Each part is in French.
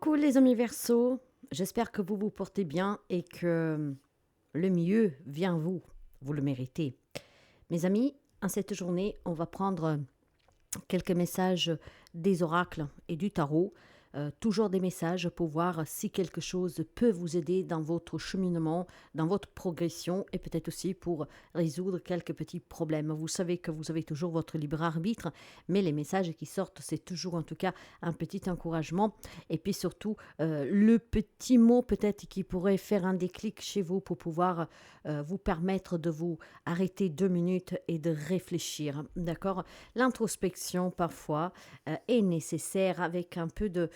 Coucou les amis Verseau, j'espère que vous vous portez bien et que le mieux vient à vous, vous le méritez. Mes amis, en cette journée, on va prendre quelques messages des oracles et du tarot. Toujours des messages pour voir si quelque chose peut vous aider dans votre cheminement, dans votre progression et peut-être aussi pour résoudre quelques petits problèmes. Vous savez que vous avez toujours votre libre arbitre, mais les messages qui sortent, c'est toujours en tout cas un petit encouragement. Et puis surtout, le petit mot peut-être qui pourrait faire un déclic chez vous pour pouvoir vous permettre de vous arrêter 2 minutes et de réfléchir. D'accord. L'introspection parfois est nécessaire avec un peu de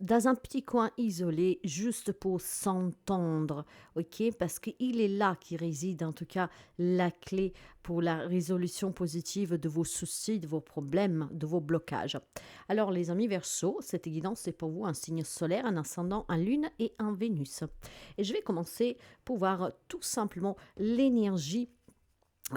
dans un petit coin isolé, juste pour s'entendre, ok? Parce qu'il est là qui réside en tout cas la clé pour la résolution positive de vos soucis, de vos problèmes, de vos blocages. Alors les amis Verseau, cette guidance c'est pour vous un signe solaire, un ascendant, un lune et un Vénus. Et je vais commencer pour voir tout simplement l'énergie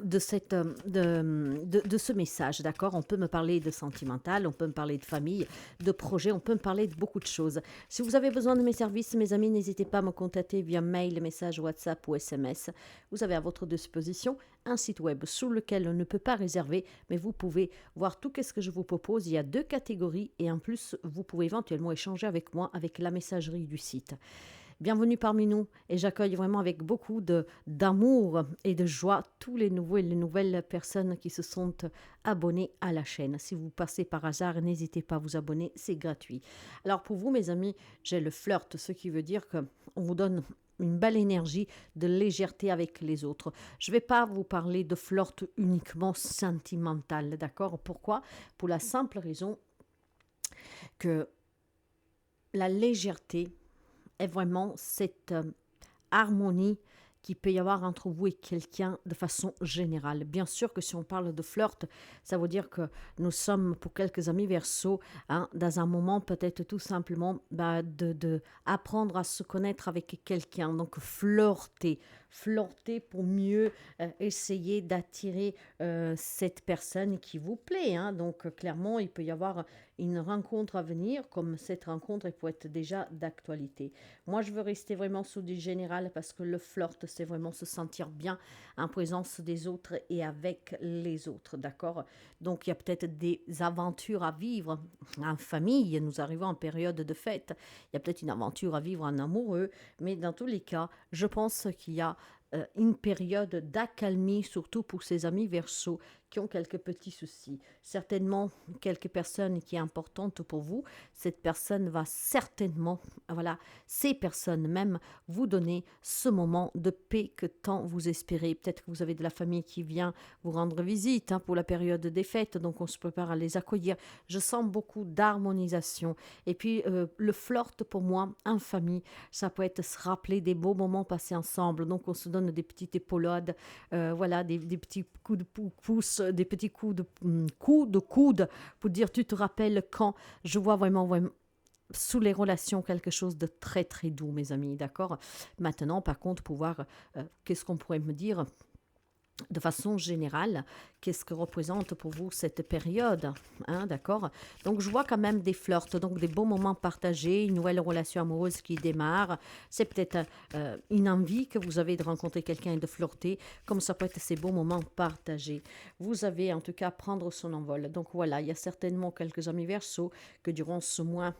de ce message, d'accord? On peut me parler de sentimental, on peut me parler de famille, de projet, on peut me parler de beaucoup de choses. Si vous avez besoin de mes services, mes amis, n'hésitez pas à me contacter via mail, message, WhatsApp ou SMS. Vous avez à votre disposition un site web sur lequel on ne peut pas réserver, mais vous pouvez voir tout ce que je vous propose. Il y a 2 catégories et en plus, vous pouvez éventuellement échanger avec moi avec la messagerie du site. Bienvenue parmi nous et j'accueille vraiment avec beaucoup d'amour et de joie tous les nouveaux et les nouvelles personnes qui se sont abonnées à la chaîne. Si vous passez par hasard, n'hésitez pas à vous abonner, c'est gratuit. Alors pour vous mes amis, j'ai le flirt, ce qui veut dire qu'on vous donne une belle énergie de légèreté avec les autres. Je ne vais pas vous parler de flirt uniquement sentimental, d'accord? Pourquoi? Pour la simple raison que la légèreté est vraiment cette harmonie qui peut y avoir entre vous et quelqu'un de façon générale. Bien sûr que si on parle de flirt, ça veut dire que nous sommes pour quelques amis Verseau dans un moment peut-être tout simplement de apprendre à se connaître avec quelqu'un. Donc flirter pour mieux essayer d'attirer cette personne qui vous plaît. Donc clairement, il peut y avoir une rencontre à venir, comme cette rencontre elle peut être déjà d'actualité. Moi, je veux rester vraiment sous du général parce que le flirt, c'est vraiment se sentir bien en présence des autres et avec les autres, d'accord? Donc, il y a peut-être des aventures à vivre en famille. Nous arrivons en période de fête. Il y a peut-être une aventure à vivre en amoureux, mais dans tous les cas, je pense qu'il y a une période d'accalmie, surtout pour ces amis Verseau qui ont quelques petits soucis. Certainement, quelques personnes qui sont importantes pour vous, cette personne va certainement, voilà, ces personnes même, vous donner ce moment de paix que tant vous espérez. Peut-être que vous avez de la famille qui vient vous rendre visite pour la période des fêtes, donc on se prépare à les accueillir. Je sens beaucoup d'harmonisation. Et puis, le flirt, pour moi, en famille, ça peut être se rappeler des beaux moments passés ensemble. Donc, on se donne des petites épaulades, voilà, des petits coups de pouce, des petits coups de coude pour dire tu te rappelles quand. Je vois vraiment sous les relations quelque chose de très très doux, mes amis, d'accord? Maintenant, par contre, pour voir qu'est-ce qu'on pourrait me dire de façon générale, qu'est-ce que représente pour vous cette période, d'accord? Donc, je vois quand même des flirts, donc des beaux moments partagés, une nouvelle relation amoureuse qui démarre. C'est peut-être une envie que vous avez de rencontrer quelqu'un et de flirter, comme ça peut être ces beaux moments partagés. Vous avez en tout cas prendre son envol. Donc voilà, il y a certainement quelques amis Verseau que durant ce mois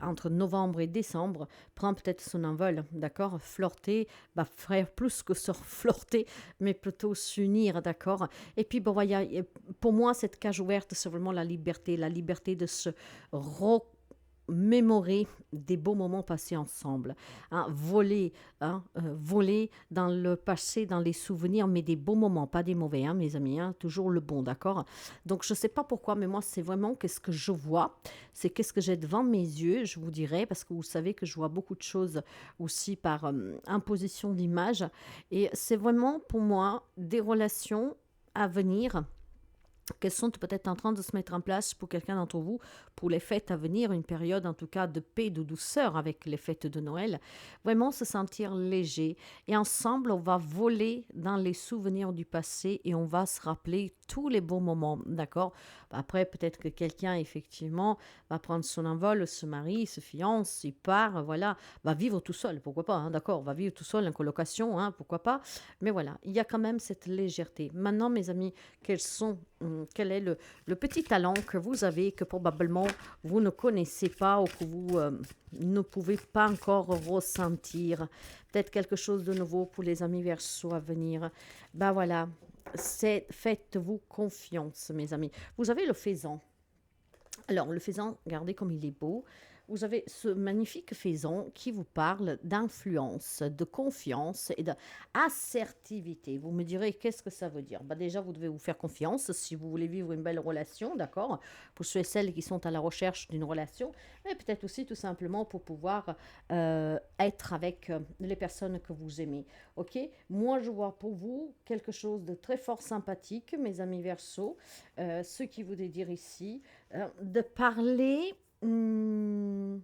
entre novembre et décembre, prend peut-être son envol, d'accord? Flirter, faire plus que se flirter, mais plutôt s'unir, d'accord? Et puis, bon, voilà, pour moi, cette cage ouverte, c'est vraiment la liberté de se mémorer des beaux moments passés ensemble. Voler dans le passé, dans les souvenirs, mais des beaux moments, pas des mauvais, mes amis, toujours le bon, d'accord? Donc, je ne sais pas pourquoi, mais moi, c'est vraiment qu'est-ce que je vois, c'est qu'est-ce que j'ai devant mes yeux, je vous dirais, parce que vous savez que je vois beaucoup de choses aussi par imposition d'image, et c'est vraiment pour moi des relations à venir qu'elles sont peut-être en train de se mettre en place pour quelqu'un d'entre vous, pour les fêtes à venir, une période en tout cas de paix, de douceur avec les fêtes de Noël. Vraiment se sentir léger. Et ensemble, on va voler dans les souvenirs du passé et on va se rappeler tous les bons moments, d'accord? Après, peut-être que quelqu'un, effectivement, va prendre son envol, se marie, se fiance, il part, voilà, va vivre tout seul, pourquoi pas, hein, d'accord? Va vivre tout seul en colocation, hein, pourquoi pas? Mais voilà, il y a quand même cette légèreté. Maintenant, mes amis, quel est le petit talent que vous avez, que probablement vous ne connaissez pas ou que vous ne pouvez pas encore ressentir. Peut-être quelque chose de nouveau pour les amis Verseau à venir. Ben voilà, faites-vous confiance, mes amis. Vous avez le faisan. Alors, le faisan, regardez comme il est beau. Vous avez ce magnifique faisan qui vous parle d'influence, de confiance et d'assertivité. Vous me direz, qu'est-ce que ça veut dire? Bah déjà, vous devez vous faire confiance si vous voulez vivre une belle relation, d'accord? Pour ceux et celles qui sont à la recherche d'une relation, mais peut-être aussi tout simplement pour pouvoir être avec les personnes que vous aimez. Ok? Moi, je vois pour vous quelque chose de très fort sympathique, mes amis Verseau. Ce qui voudrait dire ici, de parler, de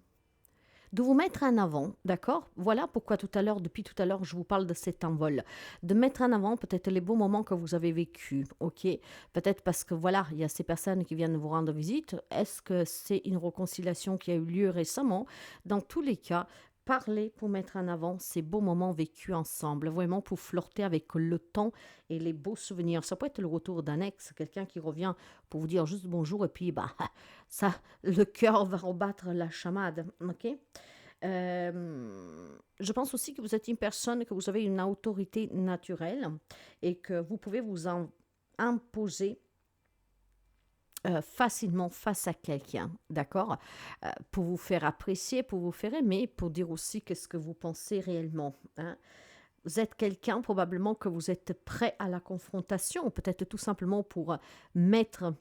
vous mettre en avant, d'accord? Voilà pourquoi depuis tout à l'heure, je vous parle de cet envol. De mettre en avant peut-être les beaux moments que vous avez vécus, ok? Peut-être parce que voilà, il y a ces personnes qui viennent vous rendre visite. Est-ce que c'est une réconciliation qui a eu lieu récemment? Dans tous les cas, parlez pour mettre en avant ces beaux moments vécus ensemble, vraiment pour flirter avec le temps et les beaux souvenirs. Ça peut être le retour d'un ex, quelqu'un qui revient pour vous dire juste bonjour et puis bah ça, le cœur va rebattre la chamade, ok? Je pense aussi que vous êtes une personne, que vous avez une autorité naturelle et que vous pouvez imposer facilement face à quelqu'un, d'accord? Pour vous faire apprécier, pour vous faire aimer, pour dire aussi qu'est-ce que vous pensez réellement, hein? Vous êtes quelqu'un probablement que vous êtes prêt à la confrontation, peut-être tout simplement pour mettre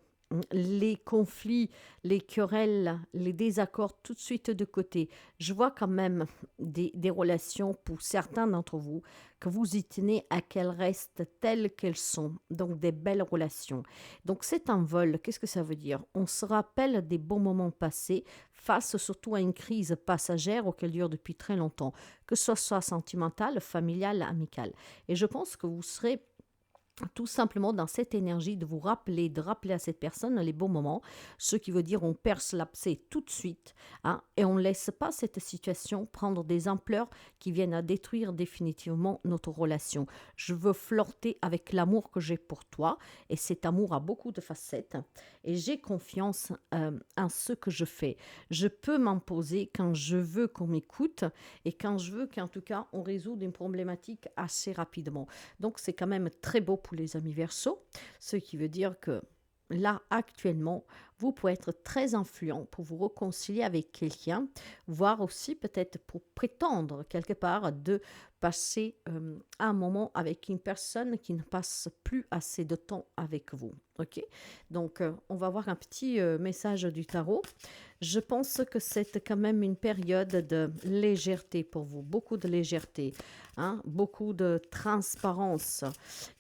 les conflits, les querelles, les désaccords tout de suite de côté. Je vois quand même des relations pour certains d'entre vous que vous y tenez à qu'elles restent telles qu'elles sont, donc des belles relations. Donc c'est un vol, qu'est-ce que ça veut dire? On se rappelle des bons moments passés face surtout à une crise passagère auquel dure depuis très longtemps, que ce soit sentimentale, familiale, amicale. Et je pense que vous serez tout simplement dans cette énergie de rappeler à cette personne les bons moments, ce qui veut dire on perce l'abcès tout de suite, hein, et on ne laisse pas cette situation prendre des ampleurs qui viennent à détruire définitivement notre relation. Je veux flirter avec l'amour que j'ai pour toi, et cet amour a beaucoup de facettes, et j'ai confiance en ce que je fais. Je peux m'imposer quand je veux qu'on m'écoute, et quand je veux qu'en tout cas on résoudre une problématique assez rapidement. Donc c'est quand même très beau pour les amis Verseau, ce qui veut dire que là actuellement, vous pouvez être très influent pour vous réconcilier avec quelqu'un, voire aussi peut-être pour prétendre quelque part de passer un moment avec une personne qui ne passe plus assez de temps avec vous. Ok? Donc on va voir un petit message du tarot. Je pense que c'est quand même une période de légèreté pour vous, beaucoup de légèreté, hein, beaucoup de transparence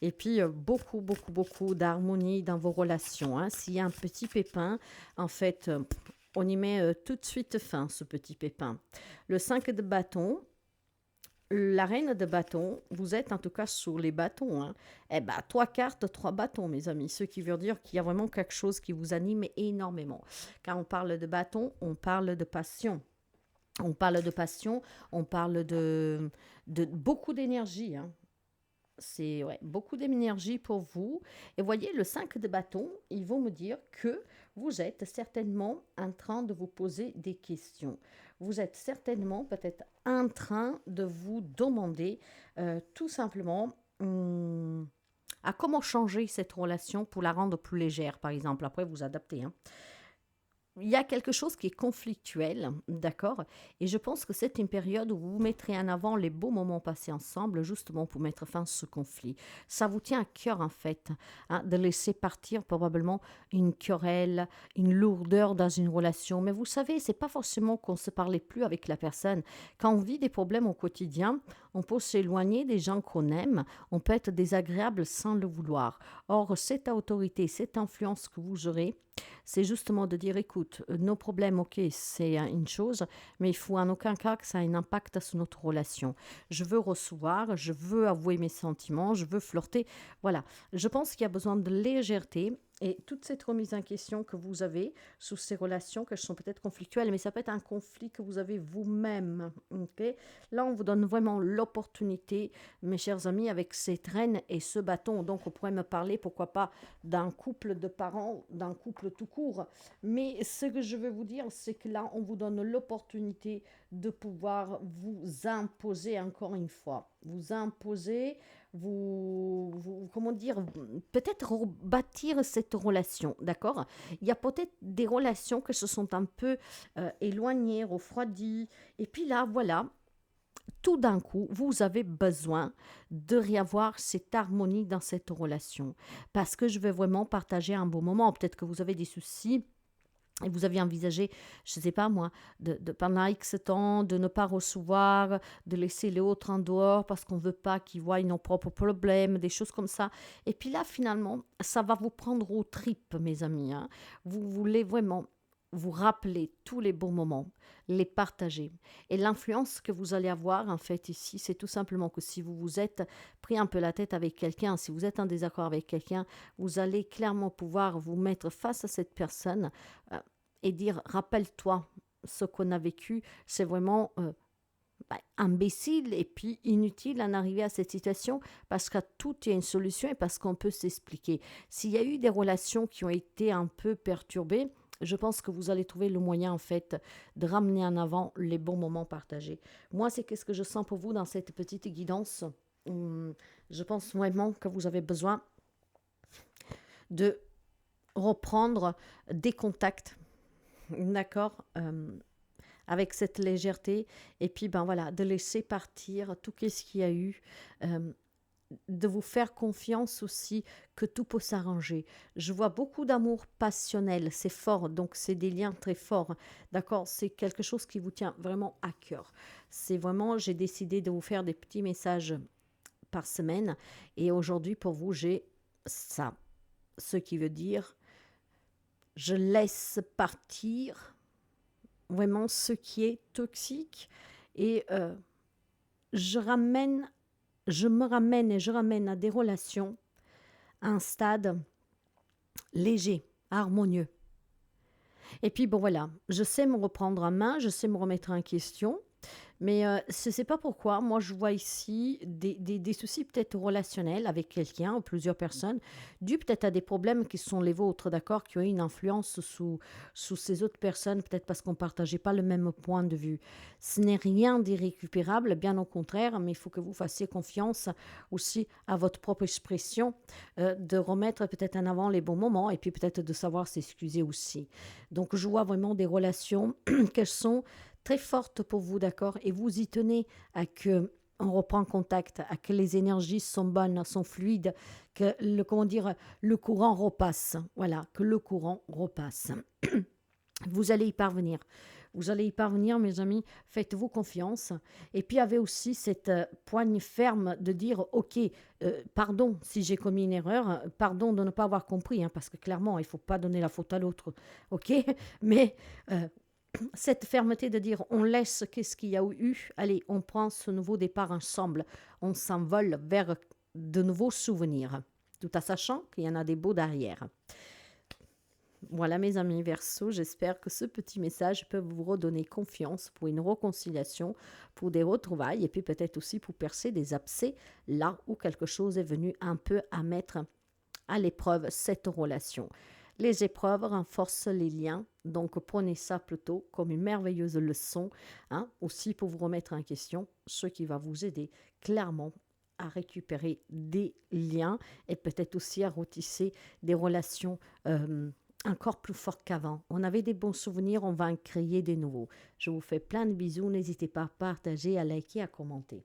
et puis beaucoup d'harmonie dans vos relations, hein. S'il y a un petit pépin, en fait, on y met tout de suite fin, ce petit pépin. Le 5 de bâton, la reine de bâton, vous êtes en tout cas sur les bâtons, hein. Eh bien, 3 cartes, 3 bâtons, mes amis. Ce qui veut dire qu'il y a vraiment quelque chose qui vous anime énormément. Quand on parle de bâton, on parle de passion. On parle de passion, on parle de beaucoup d'énergie, hein. C'est ouais, beaucoup d'énergie pour vous. Et voyez, le 5 de bâton, ils vont me dire que vous êtes certainement en train de vous poser des questions. Vous êtes certainement peut-être en train de vous demander tout simplement à comment changer cette relation pour la rendre plus légère, par exemple. Après, vous adaptez, hein. il y a quelque chose qui est conflictuel, d'accord? Et je pense que c'est une période où vous mettrez en avant les beaux moments passés ensemble, justement pour mettre fin à ce conflit. Ça vous tient à cœur, en fait, hein, de laisser partir probablement une querelle, une lourdeur dans une relation. Mais vous savez, c'est pas forcément qu'on se parlait plus avec la personne. Quand on vit des problèmes au quotidien, on peut s'éloigner des gens qu'on aime, on peut être désagréable sans le vouloir. Or, cette autorité, cette influence que vous aurez, c'est justement de dire, écoute, nos problèmes, ok, c'est une chose, mais il faut en aucun cas que ça ait un impact sur notre relation. Je veux recevoir, je veux avouer mes sentiments, je veux flirter. Voilà, je pense qu'il y a besoin de légèreté. Et toute cette remise en question que vous avez sous ces relations, qu'elles sont peut-être conflictuelles, mais ça peut être un conflit que vous avez vous-même. Ok. Là, on vous donne vraiment l'opportunité, mes chers amis, avec cette reine et ce bâton. Donc, on pourrait me parler, pourquoi pas, d'un couple de parents, d'un couple tout court. Mais ce que je veux vous dire, c'est que là, on vous donne l'opportunité de pouvoir vous imposer encore une fois. Vous imposer, comment dire, peut-être rebâtir cette relation, d'accord? Il y a peut-être des relations qui se sont un peu éloignées, refroidies. Et puis là, voilà, tout d'un coup, vous avez besoin de réavoir cette harmonie dans cette relation. Parce que je veux vraiment partager un beau moment. Peut-être que vous avez des soucis et vous aviez envisagé, je ne sais pas moi, pendant X temps, de ne pas recevoir, de laisser les autres en dehors parce qu'on ne veut pas qu'ils voient nos propres problèmes, des choses comme ça. Et puis là, finalement, ça va vous prendre aux tripes, mes amis, hein. Vous voulez vraiment vous rappeler tous les bons moments, les partager. Et l'influence que vous allez avoir, en fait, ici, c'est tout simplement que si vous vous êtes pris un peu la tête avec quelqu'un, si vous êtes en désaccord avec quelqu'un, vous allez clairement pouvoir vous mettre face à cette personne et dire, rappelle-toi, ce qu'on a vécu, c'est vraiment imbécile et puis inutile d'en arriver à cette situation parce qu'à tout il y a une solution et parce qu'on peut s'expliquer. S'il y a eu des relations qui ont été un peu perturbées, je pense que vous allez trouver le moyen en fait de ramener en avant les bons moments partagés. Moi, c'est qu'est-ce que je sens pour vous dans cette petite guidance. Je pense vraiment que vous avez besoin de reprendre des contacts, d'accord, avec cette légèreté et puis ben voilà, de laisser partir tout ce qu'il y a eu, euh, de vous faire confiance aussi que tout peut s'arranger. Je vois beaucoup d'amour passionnel, c'est fort, donc c'est des liens très forts, d'accord? C'est quelque chose qui vous tient vraiment à cœur. C'est vraiment, j'ai décidé de vous faire des petits messages par semaine et aujourd'hui pour vous, j'ai ça. Ce qui veut dire, je laisse partir vraiment ce qui est toxique et je ramène, je me ramène et je ramène à des relations à un stade léger, harmonieux. Et puis bon voilà, je sais me reprendre en main, je sais me remettre en question, mais je ne sais pas pourquoi, moi je vois ici des soucis peut-être relationnels avec quelqu'un ou plusieurs personnes, dû peut-être à des problèmes qui sont les vôtres, d'accord, qui ont eu une influence sous ces autres personnes, peut-être parce qu'on ne partageait pas le même point de vue. Ce n'est rien d'irrécupérable, bien au contraire, mais il faut que vous fassiez confiance aussi à votre propre expression, de remettre peut-être en avant les bons moments et puis peut-être de savoir s'excuser aussi. Donc je vois vraiment des relations qu'elles sont très forte pour vous, d'accord? Et vous y tenez à que on reprend contact, à que les énergies sont bonnes, sont fluides, que le, comment dire, le courant repasse. Voilà, que le courant repasse. Vous allez y parvenir. Vous allez y parvenir, mes amis. Faites-vous confiance. Et puis, avez aussi cette poigne ferme de dire, OK, pardon si j'ai commis une erreur, pardon de ne pas avoir compris, hein, parce que clairement, il ne faut pas donner la faute à l'autre. OK? Mais cette fermeté de dire on laisse qu'est-ce qu'il y a eu, allez, on prend ce nouveau départ ensemble, on s'envole vers de nouveaux souvenirs, tout en sachant qu'il y en a des beaux derrière. Voilà mes amis Verseau, j'espère que ce petit message peut vous redonner confiance pour une réconciliation, pour des retrouvailles et puis peut-être aussi pour percer des abcès là où quelque chose est venu un peu à mettre à l'épreuve cette relation. Les épreuves renforcent les liens, donc prenez ça plutôt comme une merveilleuse leçon, hein, aussi pour vous remettre en question, ce qui va vous aider clairement à récupérer des liens et peut-être aussi à retisser des relations encore plus fort qu'avant. On avait des bons souvenirs, on va en créer des nouveaux. Je vous fais plein de bisous, n'hésitez pas à partager, à liker, à commenter.